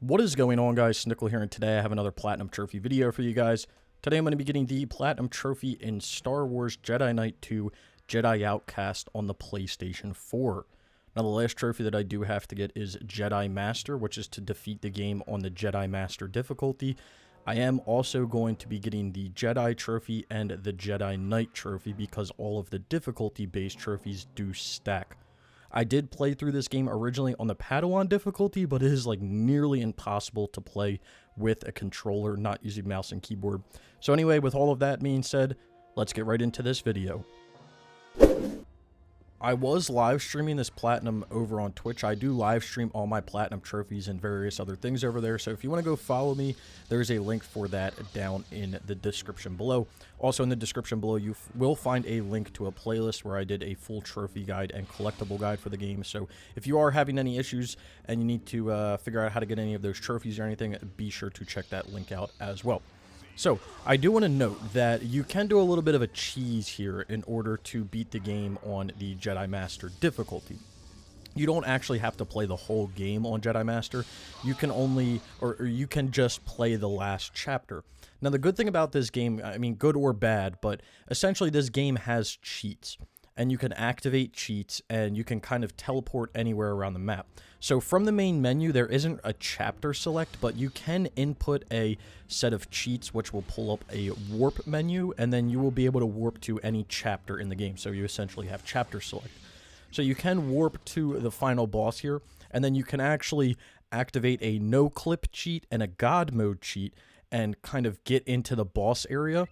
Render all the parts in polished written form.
What is going on, guys? Snickel here, and today I have another Platinum Trophy video for you guys. Today I'm going to be getting the Platinum Trophy in Star Wars Jedi Knight 2 Jedi Outcast on the PlayStation 4. Now, the last trophy that I do have to get is Jedi Master, which is to defeat the game on the Jedi Master Difficulty. I am also going to be getting the Jedi Trophy and the Jedi Knight Trophy because all of the difficulty-based trophies do stack. I did play through this game originally on the Padawan difficulty, but it is like nearly impossible to play with a controller, not using mouse and keyboard. So anyway, with all of that being said, let's get right into this video. I was live streaming this Platinum over on Twitch. I do live stream all my Platinum trophies and various other things over there. So if you want to go follow me, there's a link for that down in the description below. Also in the description below, you will find a link to a playlist where I did a full trophy guide and collectible guide for the game. So if you are having any issues and you need to figure out how to get any of those trophies or anything, be sure to check that link out as well. So, I do want to note that you can do a little bit of a cheese here in order to beat the game on the Jedi Master difficulty. You don't actually have to play the whole game on Jedi Master. You can only, or you can just play the last chapter. Now, the good thing about this game, I mean, good or bad, but essentially this game has cheats. And you can activate cheats, and you can kind of teleport anywhere around the map. So from the main menu, there isn't a chapter select, but you can input a set of cheats, which will pull up a warp menu, and then you will be able to warp to any chapter in the game. So you essentially have chapter select. So you can warp to the final boss here, and then you can actually activate a no-clip cheat and a God mode cheat, and kind of get into the boss area,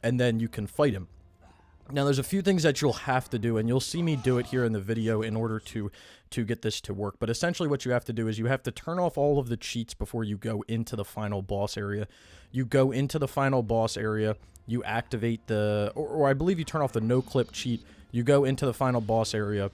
and then you can fight him. Now, there's a few things that you'll have to do, and you'll see me do it here in the video in order to get this to work. But essentially what you have to do is you have to turn off all of the cheats before you go into the final boss area. You go into the final boss area, you activate the, or I believe you turn off the no-clip cheat, you go into the final boss area,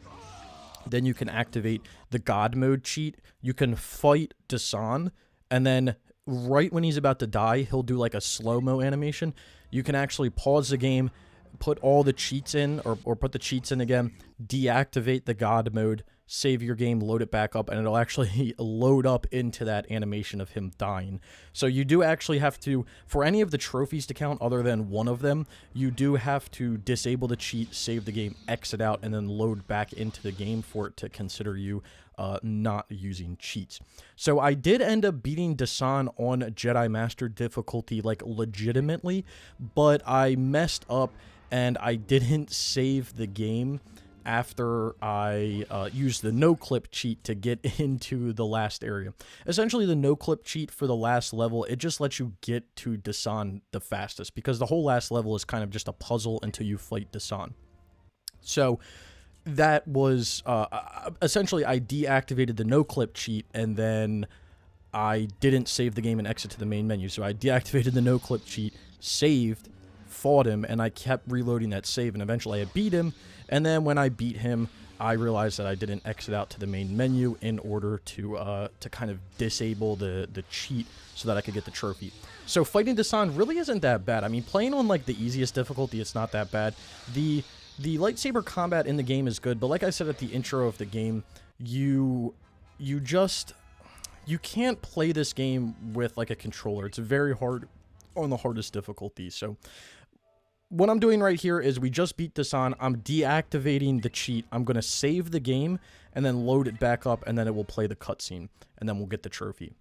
then you can activate the God mode cheat, you can fight Dasan, and then right when he's about to die, he'll do like a slow-mo animation. You can actually pause the game, put all the cheats in, or put the cheats in again, deactivate the God mode, save your game, load it back up, and it'll actually load up into that animation of him dying. So you do actually have to, for any of the trophies to count other than one of them, you do have to disable the cheat, save the game, exit out, and then load back into the game for it to consider you not using cheats. So I did end up beating Dasan on Jedi Master difficulty, like legitimately, but I messed up and I didn't save the game after I used the no-clip cheat to get into the last area. Essentially, the no-clip cheat for the last level, it just lets you get to Dasan the fastest, because the whole last level is kind of just a puzzle until you fight Dasan. So that was, essentially, I deactivated the no-clip cheat, and then I didn't save the game and exit to the main menu. So I deactivated the no-clip cheat, saved, fought him, and I kept reloading that save, and eventually I beat him. And then when I beat him, I realized that I didn't exit out to the main menu in order to kind of disable the cheat so that I could get the trophy. So fighting Dasan really isn't that bad. I mean, playing on like the easiest difficulty, it's not that bad. The lightsaber combat in the game is good, but like I said at the intro of the game, you can't play this game with like a controller. It's very hard on the hardest difficulty. So what I'm doing right here is we just beat Dasan. I'm deactivating the cheat. I'm going to save the game and then load it back up, and then it will play the cutscene, and then we'll get the trophy.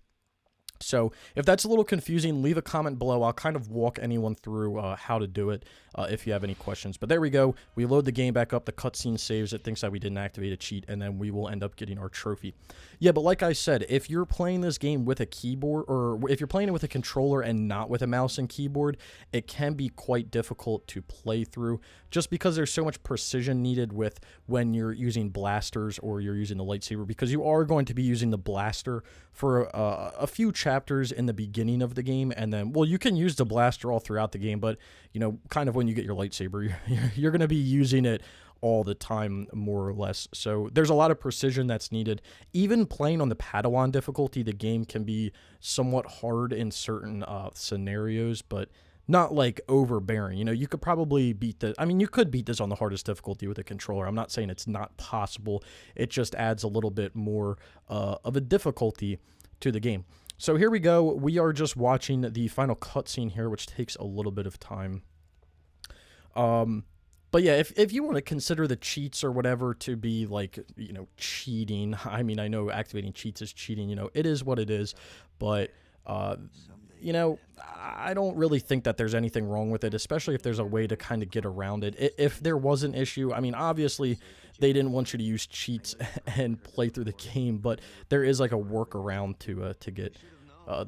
So if that's a little confusing, leave a comment below. I'll kind of walk anyone through how to do it if you have any questions. But there we go. We load the game back up. The cutscene saves. It thinks that we didn't activate a cheat, and then we will end up getting our trophy. Yeah, but like I said, if you're playing this game with a keyboard, or if you're playing it with a controller and not with a mouse and keyboard, it can be quite difficult to play through just because there's so much precision needed with when you're using blasters or you're using the lightsaber, because you are going to be using the blaster for a few chapters in the beginning of the game, and then, well, you can use the blaster all throughout the game, but, you know, kind of when you get your lightsaber, you're going to be using it all the time, more or less. So there's a lot of precision that's needed. Even playing on the Padawan difficulty, the game can be somewhat hard in certain scenarios, but not like overbearing. You know, you could probably beat the, I mean, you could beat this on the hardest difficulty with a controller. I'm not saying it's not possible. It just adds a little bit more of a difficulty to the game. So here we go. We are just watching the final cutscene here, which takes a little bit of time. But yeah, if you want to consider the cheats or whatever to be like, cheating, I mean, I know activating cheats is cheating, it is what it is, but, I don't really think that there's anything wrong with it, especially if there's a way to kind of get around it. If there was an issue, I mean, obviously they didn't want you to use cheats and play through the game, but there is like a workaround to get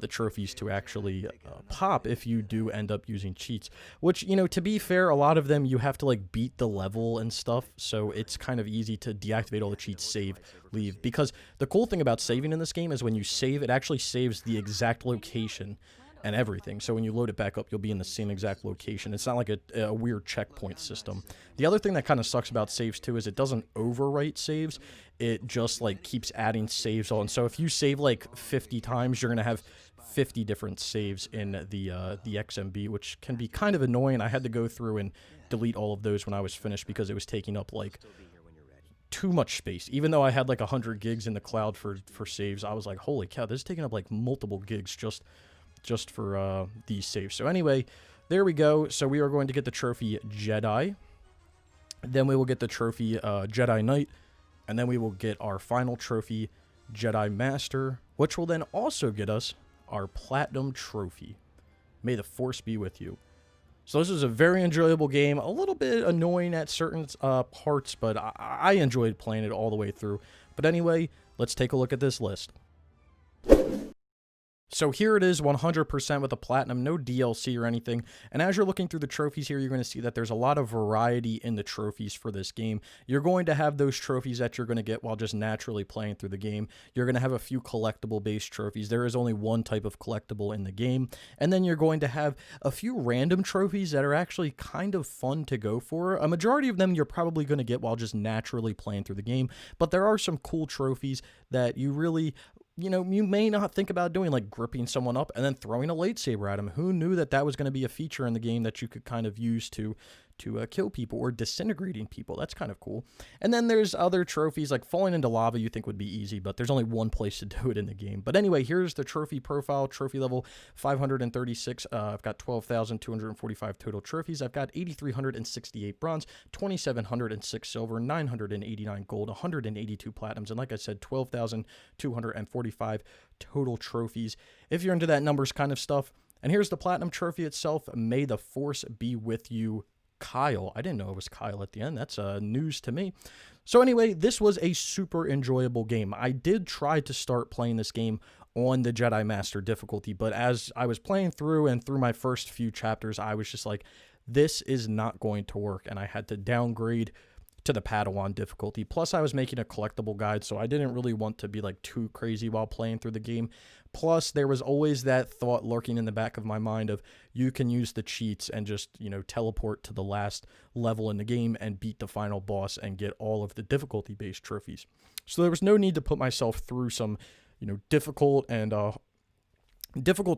the trophies to actually pop if you do end up using cheats, which, to be fair, a lot of them you have to like beat the level and stuff, so it's kind of easy to deactivate all the cheats, save, leave, because the cool thing about saving in this game is when you save, it actually saves the exact location and everything. So when you load it back up, you'll be in the same exact location. It's not like a weird checkpoint system. The other thing that kind of sucks about saves too is it doesn't overwrite saves. It just like keeps adding saves on. So if you save like 50 times, you're gonna have 50 different saves in the XMB, which can be kind of annoying. I had to go through and delete all of those when I was finished because it was taking up like too much space. Even though I had like 100 gigs in the cloud for saves, I was like, holy cow, this is taking up like multiple gigs just for these saves. So anyway, there we go. So we are going to get the trophy Jedi. Then we will get the trophy Jedi Knight. And then we will get our final trophy, Jedi Master, which will then also get us our Platinum Trophy. May the Force be with you. So this is a very enjoyable game. A little bit annoying at certain parts, but I enjoyed playing it all the way through. But anyway, let's take a look at this list. So here it is, 100% with a platinum, no DLC or anything. And as you're looking through the trophies here, you're going to see that there's a lot of variety in the trophies for this game. You're going to have those trophies that you're going to get while just naturally playing through the game. You're going to have a few collectible-based trophies. There is only one type of collectible in the game. And then you're going to have a few random trophies that are actually kind of fun to go for. A majority of them you're probably going to get while just naturally playing through the game. But there are some cool trophies that you really... you may not think about doing, like gripping someone up and then throwing a lightsaber at him. Who knew that that was going to be a feature in the game that you could kind of use to kill people, or disintegrating people? That's kind of cool. And then there's other trophies, like falling into lava you think would be easy, but there's only one place to do it in the game. But anyway, here's the trophy profile, trophy level 536. I've got 12,245 total trophies. I've got 8,368 bronze, 2,706 silver, 989 gold, 182 platinums, and like I said, 12,245 total trophies, if you're into that numbers kind of stuff. And here's the platinum trophy itself. May the Force be with you, Kyle. I didn't know it was Kyle at the end. That's news to me. So anyway, this was a super enjoyable game. I did try to start playing this game on the Jedi Master difficulty, but as I was playing through and through my first few chapters, I was just like, this is not going to work, and I had to downgrade to the Padawan difficulty. Plus, I was making a collectible guide, so I didn't really want to be like too crazy while playing through the game. Plus, there was always that thought lurking in the back of my mind of you can use the cheats and just, teleport to the last level in the game and beat the final boss and get all of the difficulty-based trophies. So there was no need to put myself through some, difficult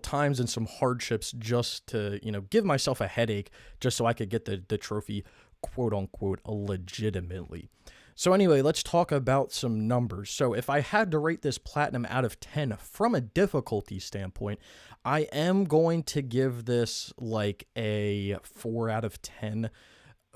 times and some hardships just to, give myself a headache just so I could get the trophy, quote unquote, legitimately. So anyway, let's talk about some numbers. So if I had to rate this platinum out of 10 from a difficulty standpoint, I am going to give this like a 4 out of 10.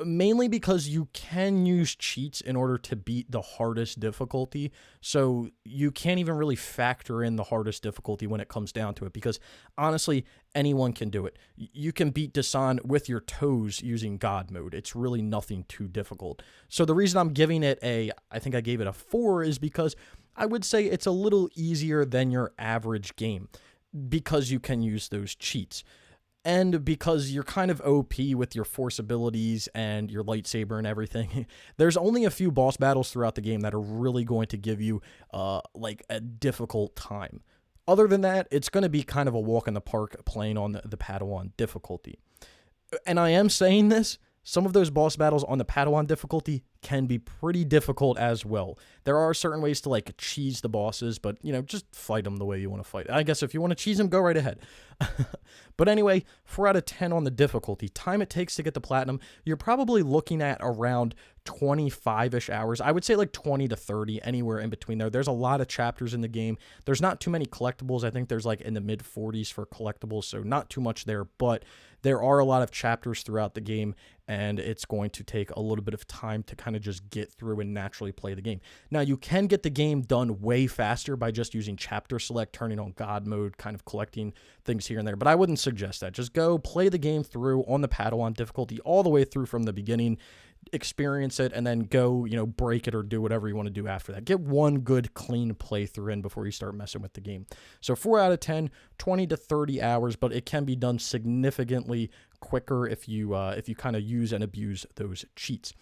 Mainly because you can use cheats in order to beat the hardest difficulty. So you can't even really factor in the hardest difficulty when it comes down to it, because honestly, anyone can do it. You can beat Dasan with your toes using God mode. It's really nothing too difficult. So the reason I'm giving it I think I gave it a 4 is because I would say it's a little easier than your average game because you can use those cheats. And because you're kind of OP with your force abilities and your lightsaber and everything, there's only a few boss battles throughout the game that are really going to give you like a difficult time. Other than that, it's going to be kind of a walk in the park playing on the Padawan difficulty. And I am saying this, some of those boss battles on the Padawan difficulty can be pretty difficult as well. There are certain ways to like cheese the bosses, but just fight them the way you want to fight. I guess if you want to cheese them, go right ahead. But anyway, 4 out of 10 on the difficulty. Time it takes to get the platinum, you're probably looking at around 25-ish hours. I would say like 20 to 30, anywhere in between there. There's a lot of chapters in the game. There's not too many collectibles. I think there's like in the mid 40s for collectibles, so not too much there, but there are a lot of chapters throughout the game, and it's going to take a little bit of time to kind of just get through and naturally play the game. Now, you can get the game done way faster by just using chapter select, turning on God mode, kind of collecting things here and there, but I wouldn't suggest that. Just go play the game through on the Padawan difficulty all the way through from the beginning, experience it, and then go, you know, break it or do whatever you want to do after that. Get one good clean playthrough in before you start messing with the game. So 4 out of 10, 20 to 30 hours, but it can be done significantly quicker if you kind of use and abuse those cheats.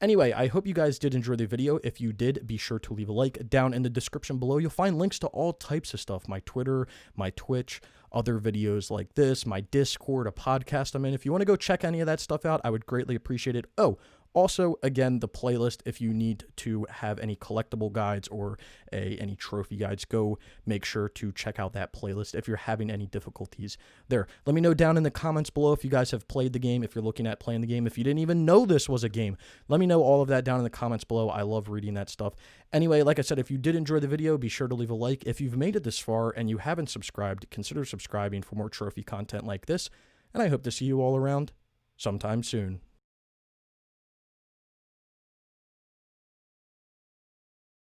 Anyway, I hope you guys did enjoy the video. If you did, be sure to leave a like. Down in the description below, you'll find links to all types of stuff. My Twitter, my Twitch, other videos like this, my Discord, a podcast I'm in. If you want to go check any of that stuff out, I would greatly appreciate it. Oh, also, again, the playlist, if you need to have any collectible guides or any trophy guides, go make sure to check out that playlist if you're having any difficulties there. Let me know down in the comments below if you guys have played the game, if you're looking at playing the game, if you didn't even know this was a game. Let me know all of that down in the comments below. I love reading that stuff. Anyway, like I said, if you did enjoy the video, be sure to leave a like. If you've made it this far and you haven't subscribed, consider subscribing for more trophy content like this, and I hope to see you all around sometime soon.